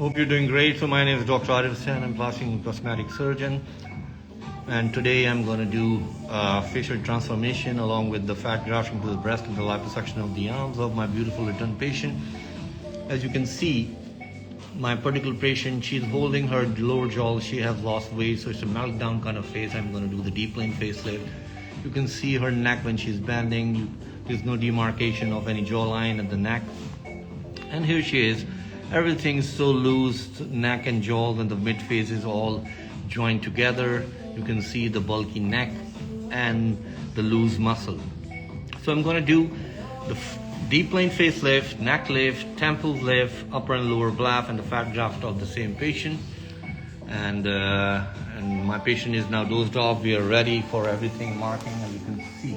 Hope you're doing great. So my name is Dr. Arif Hussain. I'm plastic and cosmetic surgeon. And today I'm going to do facial transformation along with the fat grafting to the breast and the liposuction of the arms of my beautiful return patient. As you can see, my particular patient, she's holding her lower jaw. She has lost weight, so it's a meltdown kind of face. I'm going to do the deep plane facelift. You can see her neck when she's bending. There's no demarcation of any jawline at the neck. And here she is. Everything's so loose, neck and jaw, and the mid face is all joined together. You can see the bulky neck and the loose muscle. So I'm going to do the deep plane facelift, neck lift, temples lift, upper and lower blaph, and the fat graft of the same patient. And my patient is now dosed off. We are ready for everything marking, and you can see.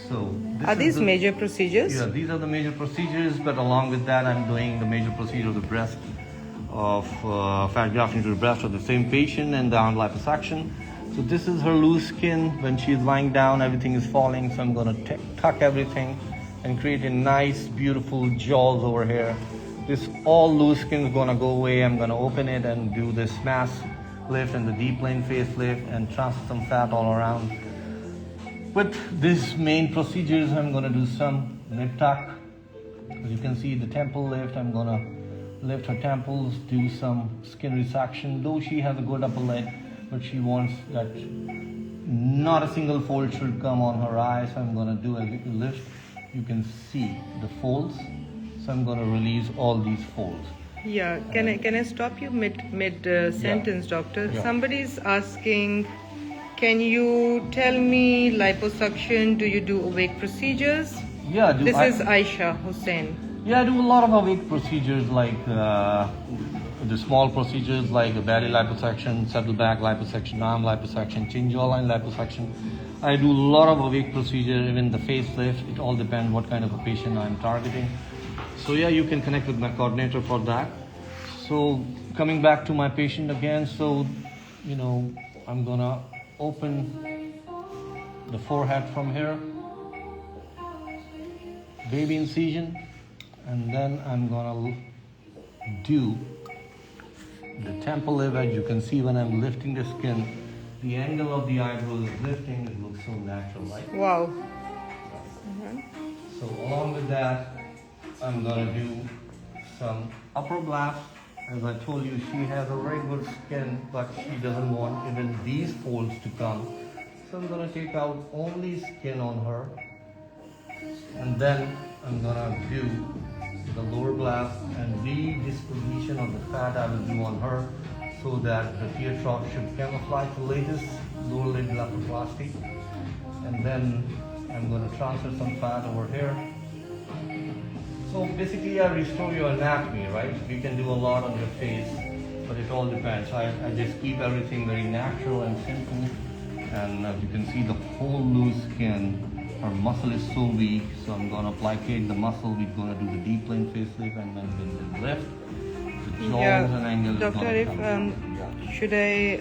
So are these major procedures? Yeah, these are the major procedures, but along with that, I'm doing the major procedure of the breast of fat grafting to the breast of the same patient and the arm liposuction. So this is her loose skin. When she's lying down, everything is falling. So I'm gonna tuck everything and create a nice, beautiful jaws over here. This all loose skin is gonna go away. I'm gonna open it and do this mass lift and the deep plane facelift and transfer some fat all around. With these main procedures, I'm going to do some nip tuck. As you can see, the temple lift, I'm going to lift her temples, do some skin resection. Though she has a good upper lid, but she wants that not a single fold should come on her eyes. So I'm going to do a little lift. You can see the folds. So I'm going to release all these folds. Yeah, can I stop you mid sentence, yeah. doctor? Yeah. Somebody's asking, can you tell me liposuction, do you do awake procedures? Yeah, This is Aisha Hussain. Yeah, I do a lot of awake procedures like the small procedures like a belly liposuction, saddle back liposuction, arm liposuction, chin jawline liposuction. I do a lot of awake procedures, even the facelift. It all depends what kind of a patient I'm targeting. So yeah, you can connect with my coordinator for that. So coming back to my patient again, so I'm gonna open the forehead from here, baby incision, and then I'm gonna do the temple lift. As you can see, when I'm lifting the skin, the angle of the eyebrow is lifting. It looks so natural, right? Wow. So along with that, I'm gonna do some upper blaph. As I told you, she has a very good skin, but she doesn't want even these folds to come. So I'm gonna take out only skin on her. And then I'm gonna do the lower blaph and redistribution of the fat I will do on her so that the tear trough should camouflage the latest lower lid blepharoplasty. And then I'm gonna transfer some fat over here. So basically I restore your anatomy, right? You can do a lot on your face, but it all depends. I just keep everything very natural and simple. And as you can see, the whole loose skin, her muscle is so weak, so I'm gonna placate the muscle. We're gonna do the deep plane facelift and then the lift. The jaws and angles. Dr. Arif, should I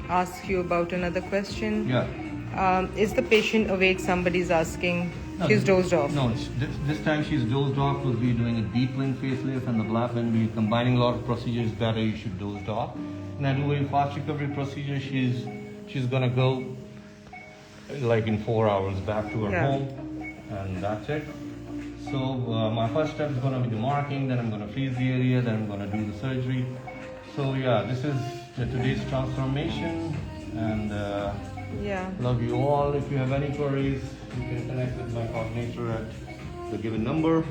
ask you about another question? Yeah. Is the patient awake? Somebody's asking. No, She's dozed off. No, this time she's dozed off because we're doing a deep plane facelift and the blaph. When we're combining a lot of procedures, better you should dozed off. And I do a fast recovery procedure. She's gonna go like in 4 hours back to her home, and that's it. So my first step is gonna be the marking. Then I'm gonna freeze the area. Then I'm gonna do the surgery. So yeah, this is today's transformation, and love you all. If you have any queries, you can connect with my coordinator at the given number.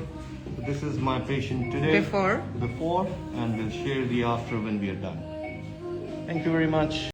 This is my patient today. Before, and we'll share the after when we are done. Thank you very much.